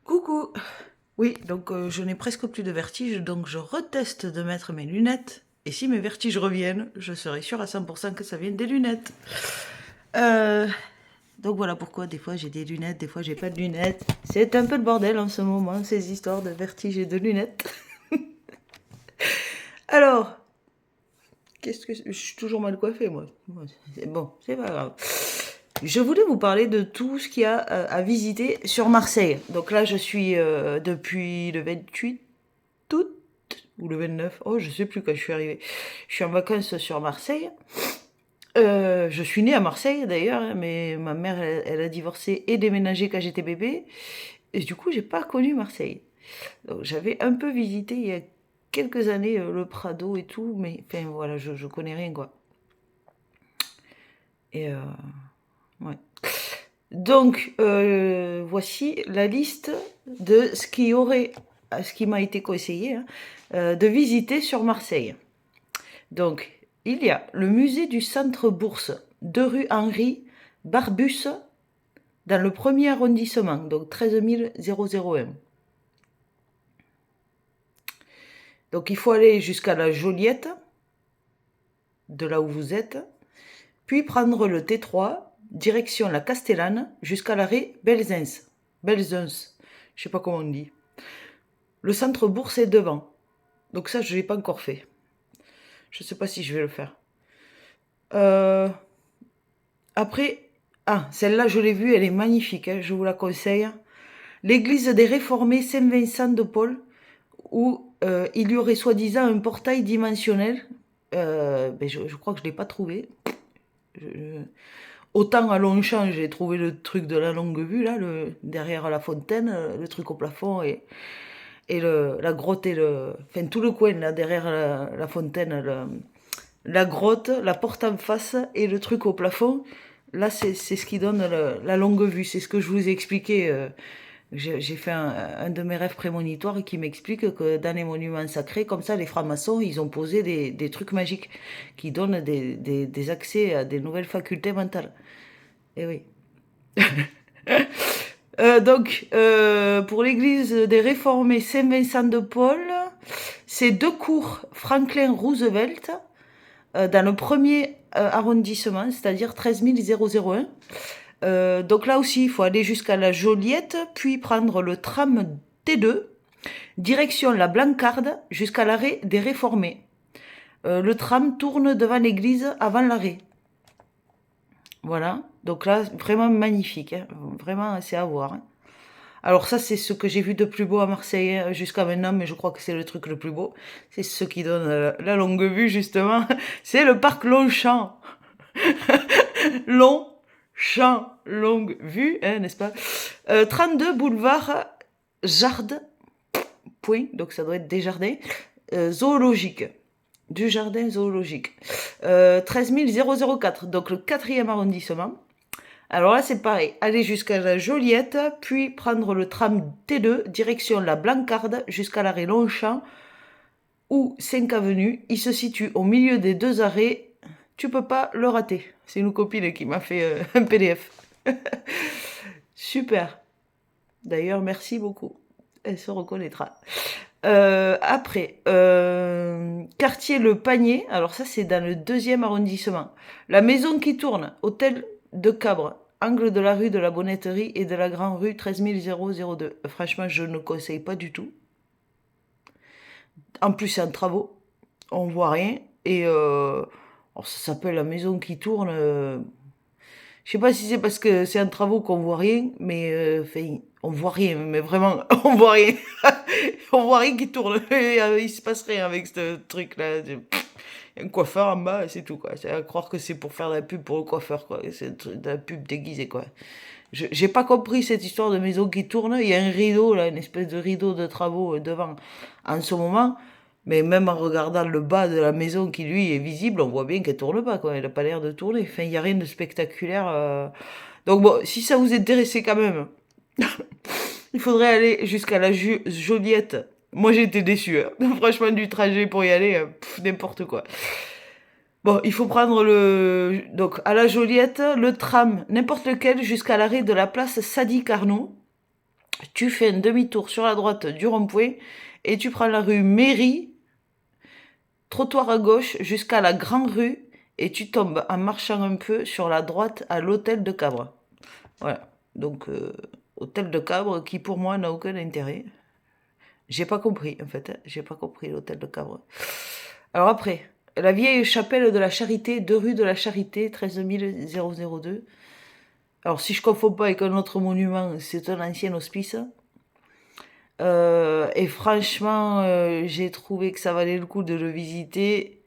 Coucou. Oui, donc je n'ai presque plus de vertige, donc je reteste de mettre mes lunettes. Et si mes vertiges reviennent, je serai sûre à 100% que ça vient des lunettes. Euh, donc voilà pourquoi des fois j'ai des lunettes, des fois j'ai pas de lunettes. C'est un peu le bordel en ce moment, ces histoires de vertige et de lunettes. Alors, qu'est-ce que je suis toujours mal coiffée moi. Bon, c'est pas grave. Je voulais vous parler de tout ce qu'il y a à visiter sur Marseille. Donc là, je suis depuis le 28 août ou le 29. Oh, je sais plus quand je suis arrivée. Je suis en vacances sur Marseille. Je suis née à Marseille d'ailleurs, hein, mais ma mère, elle a divorcé et déménagé quand j'étais bébé. Et du coup, j'ai pas connu Marseille. Donc, j'avais un peu visité il y a quelques années le Prado et tout, mais enfin voilà, je connais rien quoi. Et ouais. Donc, voici la liste de ce qui m'a été conseillé hein, de visiter sur Marseille. Donc, il y a le musée du Centre Bourse, 2 rue Henri Barbus, dans le premier arrondissement, donc 13 001. Donc, il faut aller jusqu'à la Joliette, de là où vous êtes, puis prendre le T3, direction la Castellane, jusqu'à l'arrêt Belzens. Belzens, je sais pas comment on dit. Le Centre Bourse est devant. Donc ça, je ne l'ai pas encore fait. Je ne sais pas si je vais le faire. Après, celle-là, je l'ai vue, elle est magnifique, hein, je vous la conseille. L'église des Réformés Saint-Vincent de Paul, où il y aurait soi-disant un portail dimensionnel. Je crois que je ne l'ai pas trouvé. Autant à Longchamp, j'ai trouvé le truc de la longue vue, là, derrière la fontaine, le truc au plafond et la grotte et enfin, tout le coin, là, derrière la fontaine, la grotte, la porte en face et le truc au plafond. Là, c'est ce qui donne la longue vue. C'est ce que je vous ai expliqué. J'ai fait un de mes rêves prémonitoires qui m'explique que dans les monuments sacrés, comme ça, les francs-maçons, ils ont posé des trucs magiques qui donnent des accès à des nouvelles facultés mentales. Et oui. Pour l'église des réformés Saint-Vincent de Paul, c'est 2 cours Franklin Roosevelt, dans le premier arrondissement, c'est-à-dire 13 001. Donc là aussi, il faut aller jusqu'à la Joliette, puis prendre le tram T2, direction la Blancarde, jusqu'à l'arrêt des Réformés. Le tram tourne devant l'église avant l'arrêt. Voilà, donc là, vraiment magnifique, hein. Vraiment, c'est à voir. Hein. Alors ça, c'est ce que j'ai vu de plus beau à Marseille hein, jusqu'à maintenant, mais je crois que c'est le truc le plus beau. C'est ce qui donne la longue vue, justement. C'est le parc Longchamp. Longchamp, longue vue, hein, n'est-ce pas 32 boulevard Jardin, point, donc ça doit être Desjardins, zoologique. Du jardin zoologique. 13 004, donc le 4e arrondissement. Alors là, c'est pareil. Aller jusqu'à la Joliette, puis prendre le tram T2, direction la Blancarde, jusqu'à l'arrêt Longchamp, ou 5 avenue. Il se situe au milieu des 2 arrêts. Tu peux pas le rater. C'est une copine qui m'a fait un PDF. Super. D'ailleurs, merci beaucoup. Elle se reconnaîtra. Après, quartier Le Panier. Alors ça, c'est dans le 2e arrondissement. La maison qui tourne, hôtel de Cabre, angle de la rue de la Bonnetterie et de la Grande Rue 13 002. Franchement, je ne conseille pas du tout. En plus, c'est en travaux. On voit rien. Et alors ça s'appelle la maison qui tourne. Je sais pas si c'est parce que c'est en travaux qu'on voit rien, mais on voit rien, mais vraiment, on voit rien. On voit rien qui tourne. Il se passe rien avec ce truc-là. Il y a un coiffeur en bas, c'est tout, quoi. C'est à croire que c'est pour faire de la pub pour le coiffeur, quoi. C'est de la pub déguisée, quoi. J'ai pas compris cette histoire de maison qui tourne. Il y a un rideau, là, une espèce de rideau de travaux devant en ce moment. Mais même en regardant le bas de la maison qui, lui, est visible, on voit bien qu'elle tourne pas, quoi. Elle n'a pas l'air de tourner. Enfin, il n'y a rien de spectaculaire. Donc bon, si ça vous intéressait quand même, il faudrait aller jusqu'à la Joliette. Moi, j'ai été déçue. Hein. Franchement, du trajet pour y aller, n'importe quoi. Bon, il faut prendre donc, à la Joliette, le tram, n'importe lequel, jusqu'à l'arrêt de la place Sadi Carnot. Tu fais un demi-tour sur la droite du rond-point et tu prends la rue Mairie, trottoir à gauche jusqu'à la Grande Rue et tu tombes en marchant un peu sur la droite à l'hôtel de Cabre. Voilà. Donc, hôtel de Cabre qui pour moi n'a aucun intérêt. J'ai pas compris en fait. J'ai pas compris l'hôtel de Cabre. Alors après, la vieille chapelle de la Charité, 2 rue de la Charité, 13 002. Alors si je ne confonds pas avec un autre monument, c'est un ancien hospice. Et franchement, j'ai trouvé que ça valait le coup de le visiter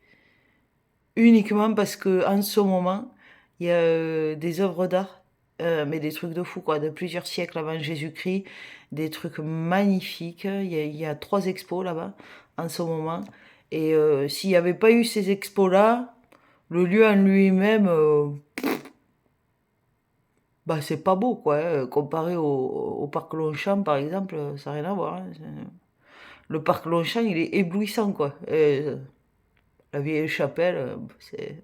uniquement parce que en ce moment, il y a des œuvres d'art, mais des trucs de fou quoi, de plusieurs siècles avant Jésus-Christ, des trucs magnifiques. Il y a 3 expos là-bas en ce moment. Et s'il n'y avait pas eu ces expos-là, le lieu en lui-même, bah c'est pas beau quoi, hein. Comparé au parc Longchamp par exemple, ça n'a rien à voir, hein. Le parc Longchamp il est éblouissant quoi. Et, la vieille chapelle, c'est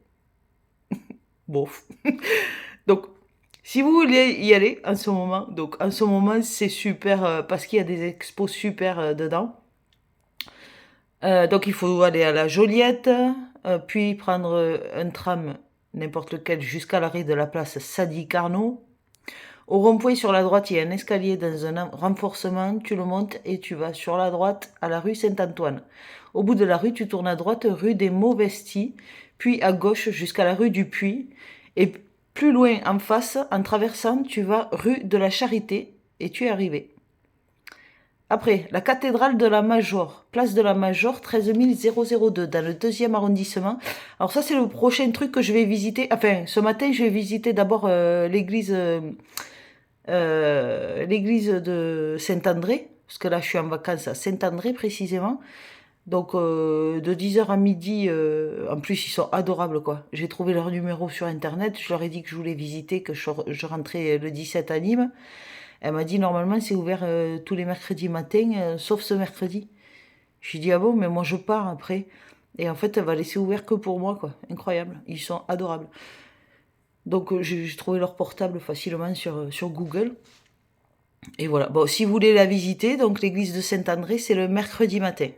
bof. Donc si vous voulez y aller en ce moment, donc en ce moment c'est super parce qu'il y a des expos super dedans. Donc il faut aller à la Joliette, puis prendre un tram, n'importe lequel, jusqu'à l'arrêt de la place Sadi Carnot. Au rond-point sur la droite, il y a un escalier dans un renforcement, tu le montes et tu vas sur la droite à la rue Saint-Antoine. Au bout de la rue, tu tournes à droite, rue des Mauvestis, puis à gauche jusqu'à la rue du Puy. Et plus loin en face, en traversant, tu vas rue de la Charité et tu es arrivé. Après, la cathédrale de la Major, place de la Major, 13 002, dans le 2e arrondissement. Alors ça, c'est le prochain truc que je vais visiter. Enfin, ce matin, je vais visiter d'abord l'église de Saint-André, parce que là, je suis en vacances à Saint-André, précisément. Donc, de 10h à midi, en plus, ils sont adorables, quoi. J'ai trouvé leur numéro sur Internet, je leur ai dit que je voulais visiter, que je rentrais le 17 à Nîmes. Elle m'a dit normalement c'est ouvert tous les mercredis matin, sauf ce mercredi. Je lui ai dit ah bon, mais moi je pars après. Et en fait elle va laisser ouvert que pour moi quoi. Incroyable, ils sont adorables. Donc j'ai trouvé leur portable facilement sur Google. Et voilà, bon si vous voulez la visiter, donc l'église de Saint-André c'est le mercredi matin.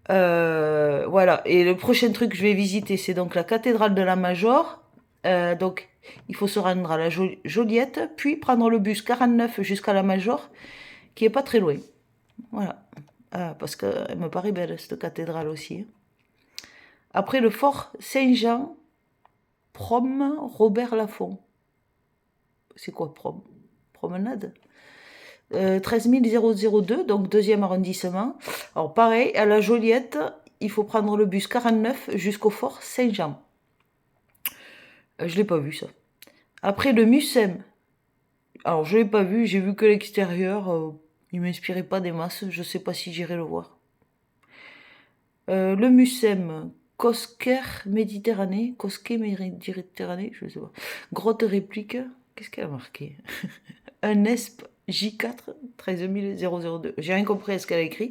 Voilà, et le prochain truc que je vais visiter c'est donc la cathédrale de la Major. Donc il faut se rendre à la Joliette, puis prendre le bus 49 jusqu'à la Major, qui est pas très loin. Voilà. Parce qu'elle me paraît belle, cette cathédrale aussi. Après le fort Saint-Jean, prom Robert Laffont. C'est quoi prom? Promenade 13 002, donc 2e arrondissement. Alors pareil, à la Joliette, il faut prendre le bus 49 jusqu'au fort Saint-Jean. Je l'ai pas vu ça. Après le Mucem. Alors je l'ai pas vu, j'ai vu que l'extérieur. Il m'inspirait pas des masses, je sais pas si j'irai le voir. Le Mucem, Cosquer Méditerranée, Cosquer Méditerranée, je sais pas. Grotte réplique, qu'est-ce qu'elle a marqué? Un ESP J4, 13 002. J'ai rien compris à ce qu'elle a écrit.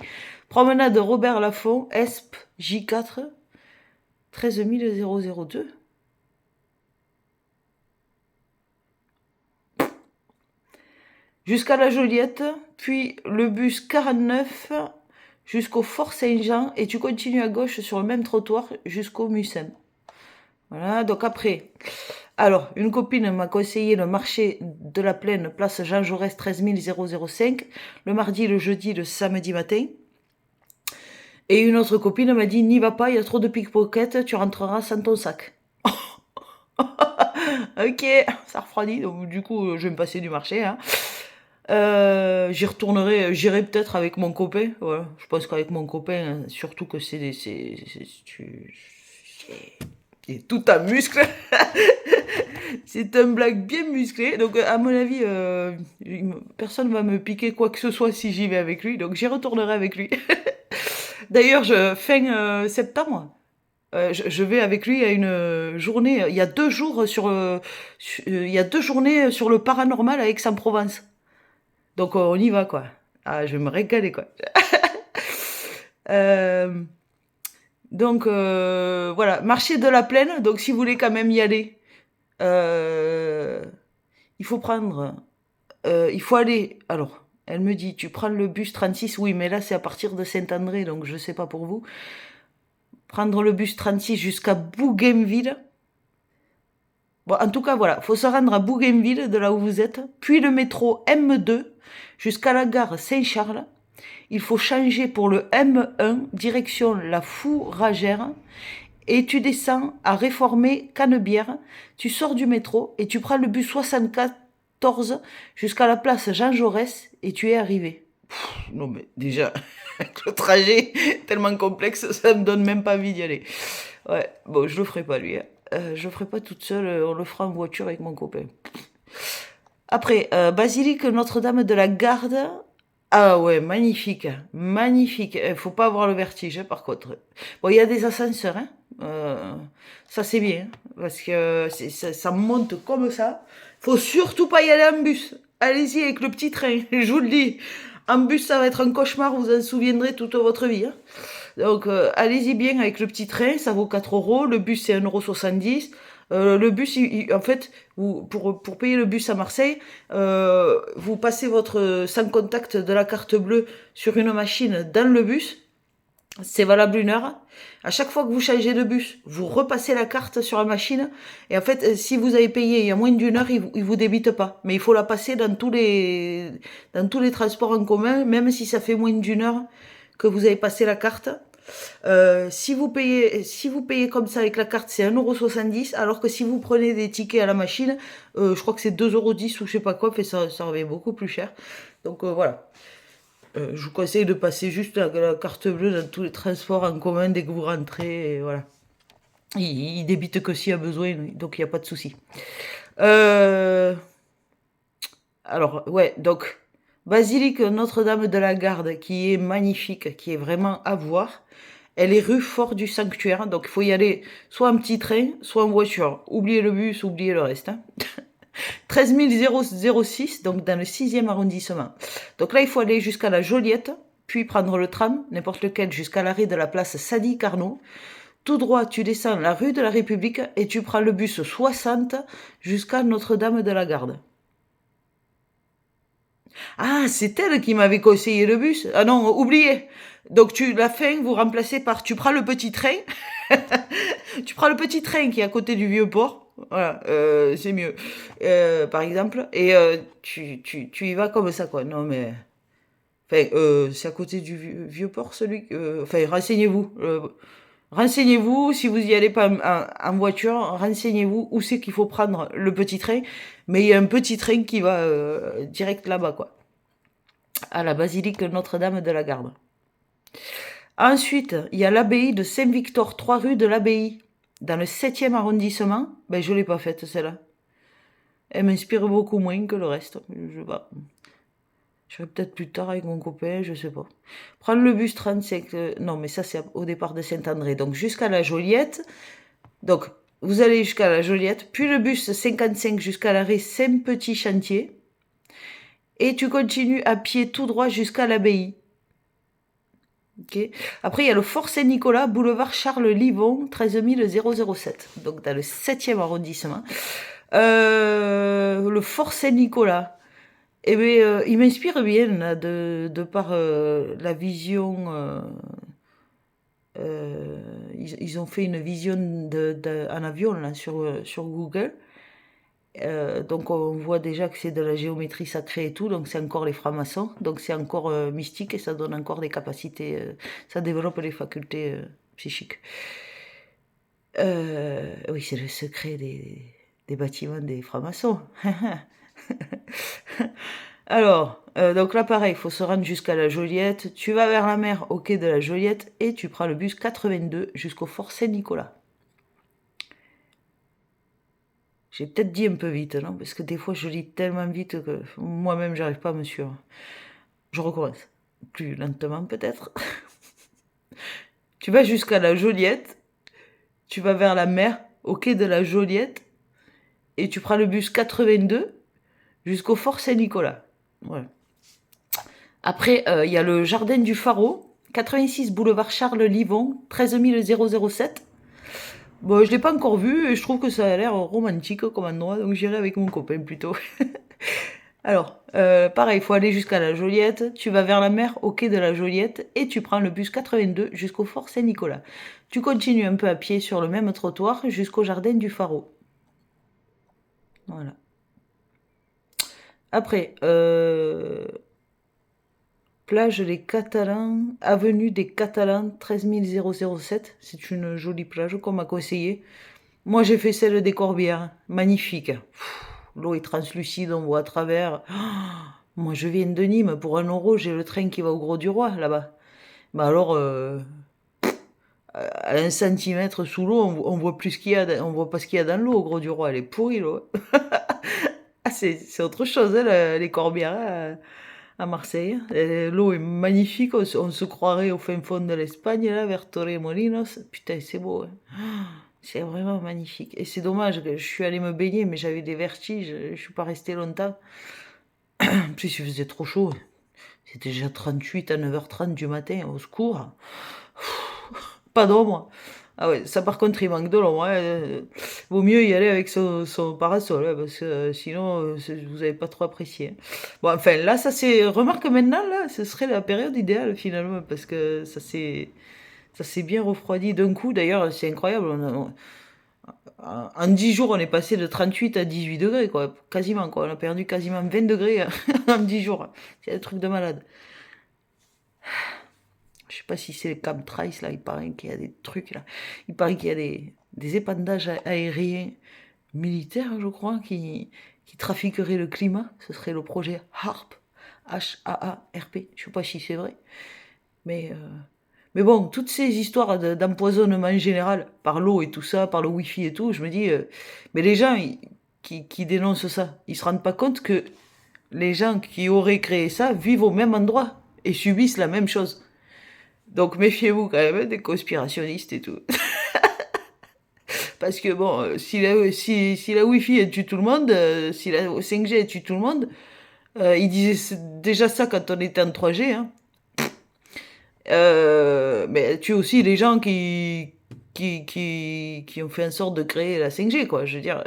Promenade de Robert Laffont, ESP J4, 13 002. Jusqu'à la Joliette, puis le bus 49 jusqu'au Fort Saint-Jean et tu continues à gauche sur le même trottoir jusqu'au Mucem. Voilà, donc après, alors une copine m'a conseillé le marché de la Plaine, place Jean Jaurès, 13 005, le mardi, le jeudi, le samedi matin. Et une autre copine m'a dit, n'y va pas, il y a trop de pickpockets, tu rentreras sans ton sac. Ok, ça refroidit, donc du coup je vais me passer du marché, hein. J'y retournerai, j'irai peut-être avec mon copain. Voilà. Je pense qu'avec mon copain, surtout que c'est tout un muscle. C'est un blague bien musclé. Donc à mon avis, personne va me piquer quoi que ce soit si j'y vais avec lui. Donc j'y retournerai avec lui. D'ailleurs, fin septembre, je vais avec lui à une journée. Il y a 2 jours il y a 2 journées sur le paranormal à Aix-en-Provence. Donc on y va quoi. Ah, je vais me régaler quoi. Donc voilà, marché de la Plaine. Donc si vous voulez quand même y aller, il faut prendre, il faut aller. Alors Elle me dit, tu prends le bus 36, oui, mais là, c'est à partir de Saint-André, donc je ne sais pas pour vous. Prendre le bus 36 jusqu'à Bougainville. Bon, en tout cas, voilà, il faut se rendre à Bougainville, de là où vous êtes, puis le métro M2 jusqu'à la gare Saint-Charles. Il faut changer pour le M1, direction la Fourragère, et tu descends à Réformé-Canebière. Tu sors du métro et tu prends le bus 74 jusqu'à la place Jean Jaurès et tu es arrivé. Non mais déjà, le trajet tellement complexe, ça me donne même pas envie d'y aller. Ouais, bon, je le ferai pas lui. Je le ferai pas toute seule, on le fera en voiture avec mon copain. Après, basilique Notre-Dame de la Garde. Ah ouais, magnifique, magnifique. Il faut pas avoir le vertige, par contre. Bon, il y a des ascenseurs, hein. Ça c'est bien, parce que ça monte comme ça. Faut surtout pas y aller en bus. Allez-y avec le petit train, je vous le dis. En bus, ça va être un cauchemar, vous en souviendrez toute votre vie. Hein. Donc, allez-y bien avec le petit train, ça vaut 4 euros. Le bus, c'est 1,70 €. Le bus, en fait, pour payer le bus à Marseille, vous passez votre sans contact de la carte bleue sur une machine dans le bus. C'est valable 1 heure. À chaque fois que vous changez de bus, vous repassez la carte sur la machine. Et en fait, si vous avez payé il y a moins d'1 heure, il vous débite pas. Mais il faut la passer dans tous les transports en commun, même si ça fait moins d'1 heure que vous avez passé la carte. Si vous payez comme ça avec la carte, c'est 1,70 €, alors que si vous prenez des tickets à la machine, je crois que c'est 2,10 € ou je sais pas quoi, fait ça revient beaucoup plus cher. Donc voilà. Je vous conseille de passer juste la carte bleue dans tous les transports en commun dès que vous rentrez, et voilà. Il débite que s'il y a besoin, donc il n'y a pas de souci. Alors, ouais, donc, basilique Notre-Dame de la Garde, qui est magnifique, qui est vraiment à voir. Elle est rue Fort du Sanctuaire, donc il faut y aller soit en petit train, soit en voiture. Oubliez le bus, oubliez le reste. Hein. 13 006, donc dans le 6e arrondissement. Donc là, il faut aller jusqu'à la Joliette, puis prendre le tram, n'importe lequel, jusqu'à l'arrêt de la place Sadi Carnot. Tout droit, tu descends la rue de la République et tu prends le bus 60 jusqu'à Notre-Dame de la Garde. Ah, c'est elle qui m'avait conseillé le bus. Ah non, oubliez. Donc la fin, vous remplacez par, tu prends le petit train. Tu prends le petit train qui est à côté du Vieux-Port. Voilà, c'est mieux. Par exemple. Et tu y vas comme ça, quoi. Non, mais... Enfin, c'est à côté du Vieux-Port, celui... Enfin, renseignez-vous. Renseignez-vous, si vous y allez pas en voiture, renseignez-vous où c'est qu'il faut prendre le petit train. Mais il y a un petit train qui va direct là-bas, quoi. À la basilique Notre-Dame de la Garde. Ensuite, il y a l'abbaye de Saint-Victor, 3 rue de l'Abbaye, dans le 7e arrondissement. Ben, je ne l'ai pas faite, celle-là. Elle m'inspire beaucoup moins que le reste. Je sais pas. Je ferai peut-être plus tard avec mon copain, je sais pas. Prendre le bus 35... non, mais ça, c'est au départ de Saint-André. Donc, jusqu'à la Joliette. Donc, vous allez jusqu'à la Joliette. Puis le bus 55 jusqu'à l'arrêt Saint-Petit-Chantier. Et tu continues à pied tout droit jusqu'à l'abbaye. Okay. Après, il y a le Fort Saint-Nicolas, boulevard Charles-Livon, 13 007, donc dans le 7e arrondissement. Le Fort Saint-Nicolas, eh bien, il m'inspire bien là, de par la vision. Ils ont fait une vision en avion là, sur Google. Donc on voit déjà que c'est de la géométrie sacrée et tout, donc c'est encore les francs-maçons, donc c'est encore mystique et ça donne encore des capacités, ça développe les facultés psychiques. Oui, c'est le secret des bâtiments des francs-maçons. Alors, donc là pareil, il faut se rendre jusqu'à la Joliette, tu vas vers la mer au quai de la Joliette et tu prends le bus 82 jusqu'au Fort Saint-Nicolas. J'ai peut-être dit un peu vite, non? Parce que des fois, je lis tellement vite que moi-même, j'arrive pas à me suivre. Je recommence. Plus lentement, peut-être. Tu vas jusqu'à la Joliette. Tu vas vers la mer, au quai de la Joliette. Et tu prends le bus 82 jusqu'au Fort Saint-Nicolas. Voilà. Après, il y a le Jardin du Pharaon, 86 boulevard Charles-Livon, 13 007. Bon, je l'ai pas encore vu et je trouve que ça a l'air romantique comme endroit, donc j'irai avec mon copain plutôt. Alors, pareil, il faut aller jusqu'à la Joliette. Tu vas vers la mer au quai de la Joliette et tu prends le bus 82 jusqu'au Fort Saint-Nicolas. Tu continues un peu à pied sur le même trottoir jusqu'au jardin du Pharaon. Voilà. Après, plage des Catalans, avenue des Catalans, 13007. C'est une jolie plage qu'on m'a conseillé. Moi, j'ai fait celle des Corbières. Magnifique. L'eau est translucide, on voit à travers. Moi, je viens de Nîmes. Pour 1 euro, j'ai le train qui va au Gros du Roi, là-bas. Mais alors, à 1 centimètre sous l'eau, on voit plus ce qu'il y a, on voit pas ce qu'il y a dans l'eau au Gros du Roi. Elle est pourrie, l'eau. Ah, c'est autre chose, hein, les Corbières, hein, à Marseille. L'eau est magnifique. On se croirait au fin fond de l'Espagne, là, vers Torremolinos. Putain, c'est beau, hein. C'est vraiment magnifique. Et c'est dommage que je suis allée me baigner, mais j'avais des vertiges. Je suis pas restée longtemps. En plus, il faisait trop chaud. C'était déjà 38 à 9h30 du matin, au secours. Pas d'ombre. Ah ouais, ça par contre, il manque de l'ombre, hein. Vaut mieux y aller avec son parasol, hein, parce que sinon, vous n'avez pas trop apprécié. Bon, enfin, là, ça c'est. Remarque maintenant, là, ce serait la période idéale finalement, parce que ça s'est bien refroidi d'un coup. D'ailleurs, c'est incroyable. En 10 jours, on est passé de 38 à 18 degrés, quoi. Quasiment, quoi. On a perdu quasiment 20 degrés en 10 jours. C'est un truc de malade. Je sais pas si c'est le Chemtrails, là. Il paraît qu'il y a des trucs, là. Il paraît qu'il y a des épandages aériens militaires, je crois, qui trafiqueraient le climat. Ce serait le projet HARP. H-A-A-R-P. Je sais pas si c'est vrai. Mais, bon, toutes ces histoires d'empoisonnement en général, par l'eau et tout ça, par le wifi et tout, je me dis, mais les gens qui dénoncent ça, ils se rendent pas compte que les gens qui auraient créé ça vivent au même endroit et subissent la même chose. Donc méfiez-vous quand même, hein, des conspirationnistes et tout. Parce que bon, si la Wi-Fi elle tue tout le monde, si la 5G elle tue tout le monde, ils disaient déjà ça quand on était en 3G, hein. Mais elle tue aussi les gens qui ont fait en sorte de créer la 5G, quoi. Je veux dire,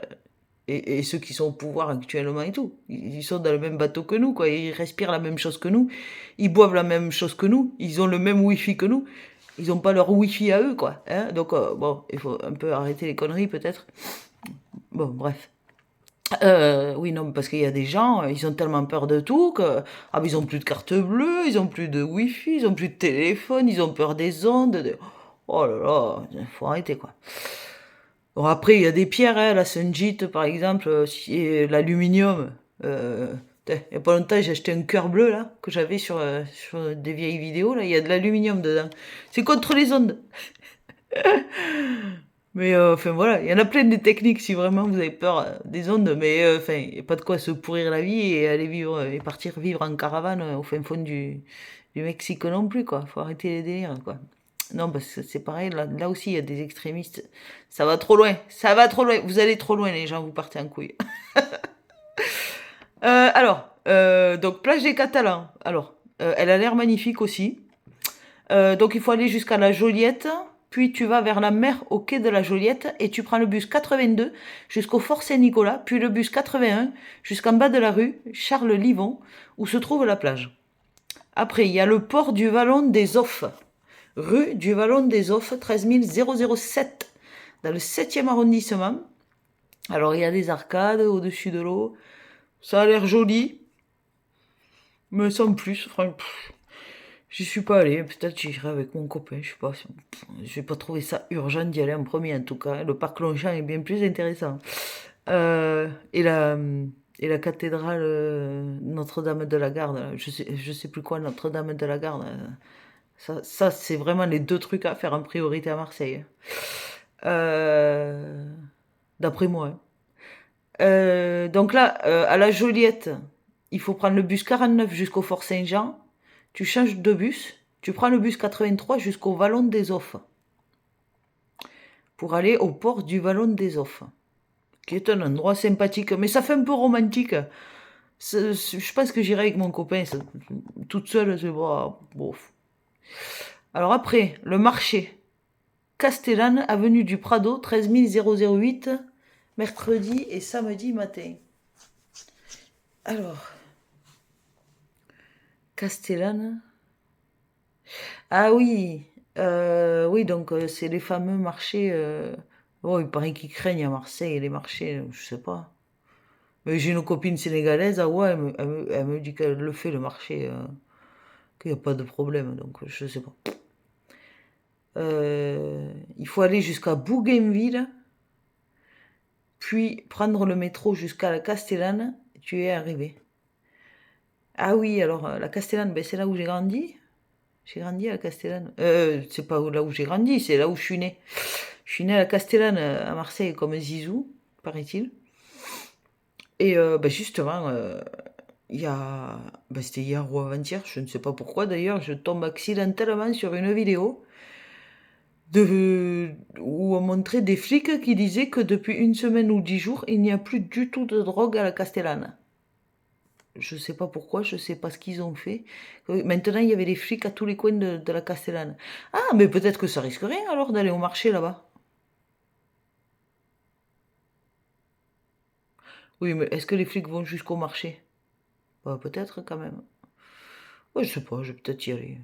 et ceux qui sont au pouvoir actuellement et tout. Ils sont dans le même bateau que nous, quoi. Ils respirent la même chose que nous. Ils boivent la même chose que nous. Ils ont le même Wi-Fi que nous. Ils n'ont pas leur Wi-Fi à eux, quoi. Hein. Donc, bon, il faut un peu arrêter les conneries, peut-être. Bon, bref. Oui, non, parce qu'il y a des gens, ils ont tellement peur de tout que, ah, mais ils ont plus de carte bleue, ils ont plus de Wi-Fi, ils ont plus de téléphone, ils ont peur des ondes. Oh là là, faut arrêter, quoi. Bon, après, il y a des pierres, hein, la Sunjit, par exemple, l'aluminium. Il y a pas longtemps, j'ai acheté un cœur bleu, là, que j'avais sur des vieilles vidéos, là. Il y a de l'aluminium dedans. C'est contre les ondes. Mais enfin voilà, il y en a plein de techniques si vraiment vous avez peur des ondes, mais enfin, il n'y a pas de quoi se pourrir la vie et aller vivre et partir vivre en caravane au fin fond du Mexique non plus, quoi. Faut arrêter les délires, quoi. Non, parce que c'est pareil, là aussi il y a des extrémistes. Ça va trop loin, ça va trop loin. Vous allez trop loin, les gens, vous partez en couille. Alors, donc plage des Catalans. Alors, elle a l'air magnifique aussi. Donc il faut aller jusqu'à la Joliette, puis tu vas vers la mer au quai de la Joliette et tu prends le bus 82 jusqu'au Fort Saint-Nicolas, puis le bus 81 jusqu'en bas de la rue Charles-Livon où se trouve la plage. Après, il y a le port du Vallon des Offes, rue du Vallon des Offes, 13007, dans le 7e arrondissement. Alors il y a des arcades au-dessus de l'eau, ça a l'air joli, mais sans plus. Enfin, j'y suis pas allée, peut-être j'irai avec mon copain, je sais pas. Je vais pas trouver ça urgent d'y aller en premier en tout cas. Le parc Longchamp est bien plus intéressant. Et la cathédrale Notre-Dame de la Garde, je sais plus quoi, Notre-Dame de la Garde. Ça c'est vraiment les deux trucs à faire en priorité à Marseille. Euh, D'après moi, hein. Donc là, à la Joliette, il faut prendre le bus 49 jusqu'au Fort Saint-Jean. Tu changes de bus, tu prends le bus 83 jusqu'au Vallon des Offes pour aller au port du Vallon des Offes, qui est un endroit sympathique, mais ça fait un peu romantique. Je pense que j'irai avec mon copain, toute seule, c'est pas bof. Alors après, le marché Castellane, avenue du Prado, 13008, mercredi et samedi matin. Alors, Castellane. Ah oui, oui, donc c'est les fameux marchés. Oh, il paraît qu'ils craignent à Marseille les marchés, je sais pas. Mais j'ai une copine sénégalaise, ah ouais, elle me dit qu'elle le fait le marché, qu'il n'y a pas de problème, donc je sais pas. Il faut aller jusqu'à Bougainville, puis prendre le métro jusqu'à la Castellane, et tu es arrivé. Ah oui, alors la Castellane, ben, c'est là où j'ai grandi. J'ai grandi à la Castellane. C'est pas là où j'ai grandi, c'est là où je suis née. Je suis née à la Castellane, à Marseille, comme Zizou, paraît-il. Et ben justement, il y a... ben, c'était hier ou avant-hier, je ne sais pas pourquoi d'ailleurs, je tombe accidentellement sur une vidéo où on montrait des flics qui disaient que depuis une semaine ou 10 jours, il n'y a plus du tout de drogue à la Castellane. Je sais pas pourquoi, je sais pas ce qu'ils ont fait. Maintenant, il y avait des flics à tous les coins de la Castellane. Ah, mais peut-être que ça risque rien alors d'aller au marché là-bas. Oui, mais est-ce que les flics vont jusqu'au marché? Bah, peut-être quand même. Ouais, je sais pas, je vais peut-être y aller.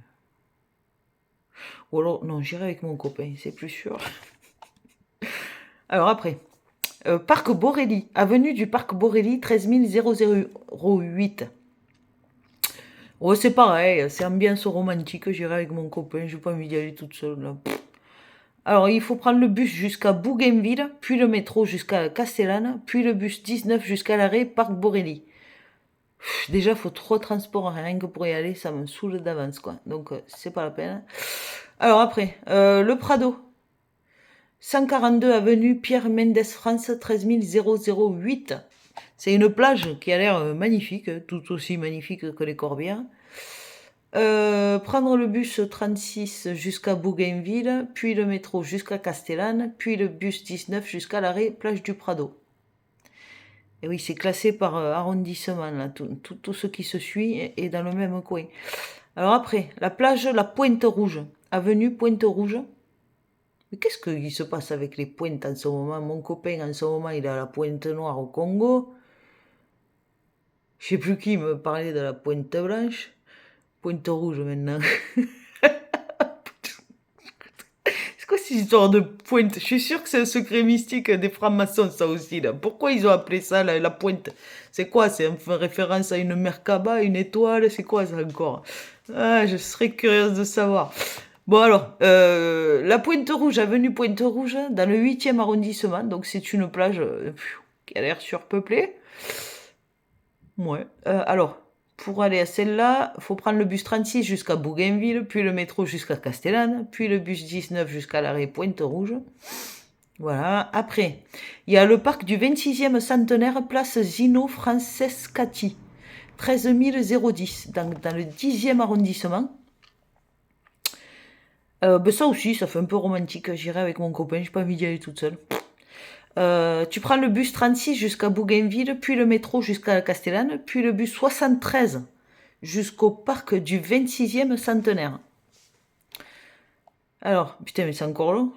Ou alors, non, j'irai avec mon copain, c'est plus sûr. Alors après, Parc Borelli, avenue du Parc Borelli, 13 008. Ouais, c'est pareil, c'est ambiance romantique, j'irai avec mon copain, j'ai pas envie d'y aller toute seule là. Alors, il faut prendre le bus jusqu'à Bougainville, puis le métro jusqu'à Castellane, puis le bus 19 jusqu'à l'arrêt Parc Borelli. Déjà, il faut 3 transports rien que pour y aller, ça me saoule d'avance, quoi. Donc, c'est pas la peine. Alors après, le Prado. 142 avenue Pierre Mendès France, 13 008. C'est une plage qui a l'air magnifique, tout aussi magnifique que les Corbières. Prendre le bus 36 jusqu'à Bougainville, puis le métro jusqu'à Castellane, puis le bus 19 jusqu'à l'arrêt Plage du Prado. Et oui, c'est classé par arrondissement, là. Tout ce qui se suit est dans le même coin. Alors après, la plage La Pointe-Rouge, avenue Pointe-Rouge. Mais qu'est-ce qu'il se passe avec les pointes en ce moment? Mon copain, en ce moment, il est à la Pointe-Noire au Congo. Je sais plus qui me parlait de la Pointe-Blanche. Pointe-Rouge maintenant. C'est quoi cette histoire de pointe? Je suis sûre que c'est un secret mystique des francs-maçons, ça aussi, là. Pourquoi ils ont appelé ça la pointe? C'est quoi? C'est en référence à une Merkaba, une étoile? C'est quoi ça encore? Ah, je serais curieuse de savoir. Bon alors, la Pointe-Rouge, avenue Pointe-Rouge, dans le 8e arrondissement, donc c'est une plage qui a l'air surpeuplée. Ouais. Alors, pour aller à celle-là, il faut prendre le bus 36 jusqu'à Bougainville, puis le métro jusqu'à Castellane, puis le bus 19 jusqu'à l'arrêt Pointe-Rouge. Voilà. Après, il y a le parc du 26e centenaire, place Zino Francescati, 13 010, dans le 10e arrondissement. Ben ça aussi, ça fait un peu romantique. J'irai avec mon copain, j'ai pas envie d'y aller toute seule. Tu prends le bus 36 jusqu'à Bougainville, puis le métro jusqu'à Castellane, puis le bus 73 jusqu'au parc du 26e centenaire. Alors, putain, mais c'est encore long.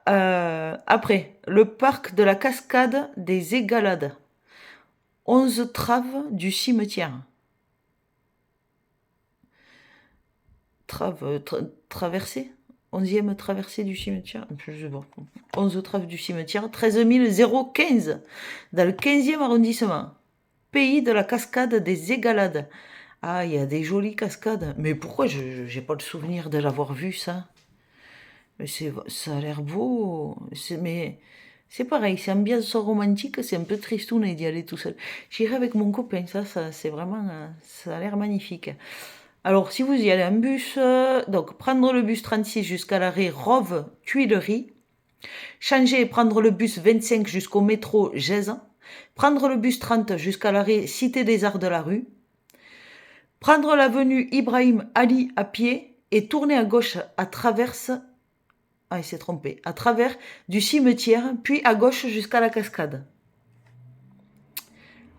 Après, le parc de la cascade des Égalades. 11 traves du cimetière. Traversée 11e traversée du cimetière. Je sais pas. 11 traves du cimetière. 13 015 dans le 15e arrondissement. Pays de la cascade des Égalades. Ah, il y a des jolies cascades. Mais pourquoi je n'ai pas le souvenir de l'avoir vu, ça? Mais ça a l'air beau. Mais c'est pareil, c'est ambiance romantique, c'est un peu tristoun d'y aller tout seul. J'irai avec mon copain, ça c'est vraiment... ça a l'air magnifique. Alors, si vous y allez en bus, donc prendre le bus 36 jusqu'à l'arrêt Rove, Tuileries. Changer et prendre le bus 25 jusqu'au métro Gèze. Prendre le bus 30 jusqu'à l'arrêt Cité des Arts de la Rue. Prendre l'avenue Ibrahim Ali à pied et tourner à gauche à travers... Ah, il s'est trompé. À travers du cimetière, puis à gauche jusqu'à la cascade.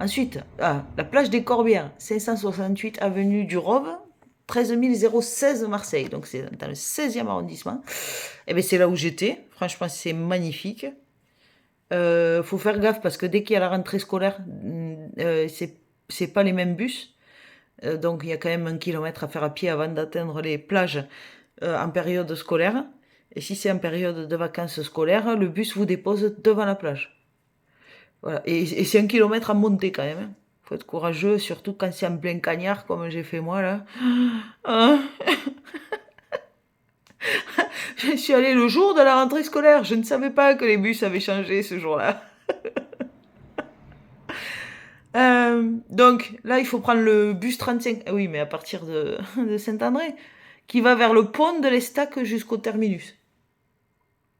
Ensuite, la plage des Corbières, 568 avenue du Rove, 13 016 Marseille. Donc c'est dans le 16e arrondissement. Et bien c'est là où j'étais. Franchement, c'est magnifique. Faut faire gaffe parce que dès qu'il y a la rentrée scolaire, c'est pas les mêmes bus. Donc il y a quand même 1 kilomètre à faire à pied avant d'atteindre les plages en période scolaire. Et si c'est en période de vacances scolaires, le bus vous dépose devant la plage. Voilà. Et c'est 1 kilomètre à monter quand même, hein. Faut être courageux, surtout quand c'est en plein cagnard, comme j'ai fait moi là. Ah. Je suis allée le jour de la rentrée scolaire. Je ne savais pas que les bus avaient changé ce jour-là. Donc là, il faut prendre le bus 35. Ah oui, mais à partir de Saint-André, qui va vers le pont de l'Estaque jusqu'au terminus.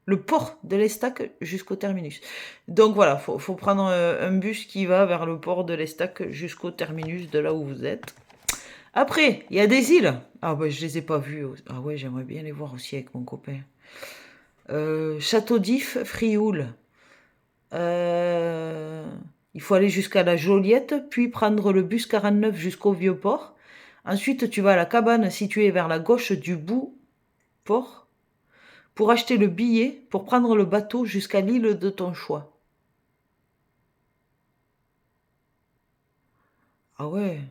Le port de l'Estaque jusqu'au terminus. Donc voilà, faut prendre un bus qui va vers le port de l'Estaque jusqu'au terminus de là où vous êtes. Après, il y a des îles. Ah bah je les ai pas vues. Ah ouais, j'aimerais bien les voir aussi avec mon copain. Château d'If, Frioul. Il faut aller jusqu'à la Joliette, puis prendre le bus 49 jusqu'au Vieux-Port. Ensuite, tu vas à la cabane située vers la gauche du bout-port pour acheter le billet pour prendre le bateau jusqu'à l'île de ton choix. Ah ouais.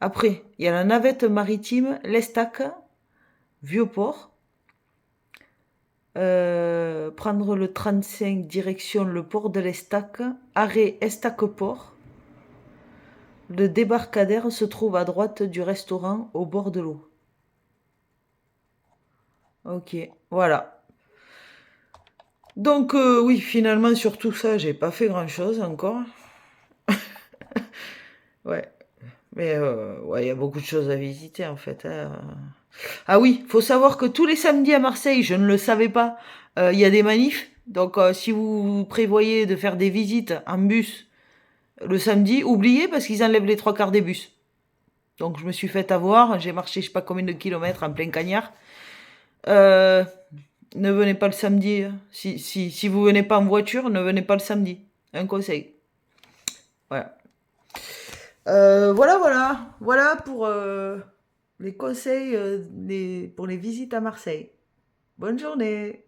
Après, il y a la navette maritime l'Estaque, Vieux-Port. Prendre le 35 direction le port de l'Estaque, arrêt Estaque-Port. Le débarcadère se trouve à droite du restaurant au bord de l'eau. Ok, voilà. Donc oui, finalement sur tout ça, j'ai pas fait grand-chose encore. Ouais, mais ouais, il y a beaucoup de choses à visiter en fait, hein. Ah oui, faut savoir que tous les samedis à Marseille, je ne le savais pas, il y a des manifs. Donc si vous prévoyez de faire des visites en bus le samedi, oubliez parce qu'ils enlèvent les 3 quarts des bus. Donc je me suis fait avoir, j'ai marché je sais pas combien de kilomètres en plein cagnard. Euh, Ne venez pas le samedi. Si vous venez pas en voiture, ne venez pas le samedi. Un conseil. Voilà. Voilà pour les conseils pour les visites à Marseille. Bonne journée.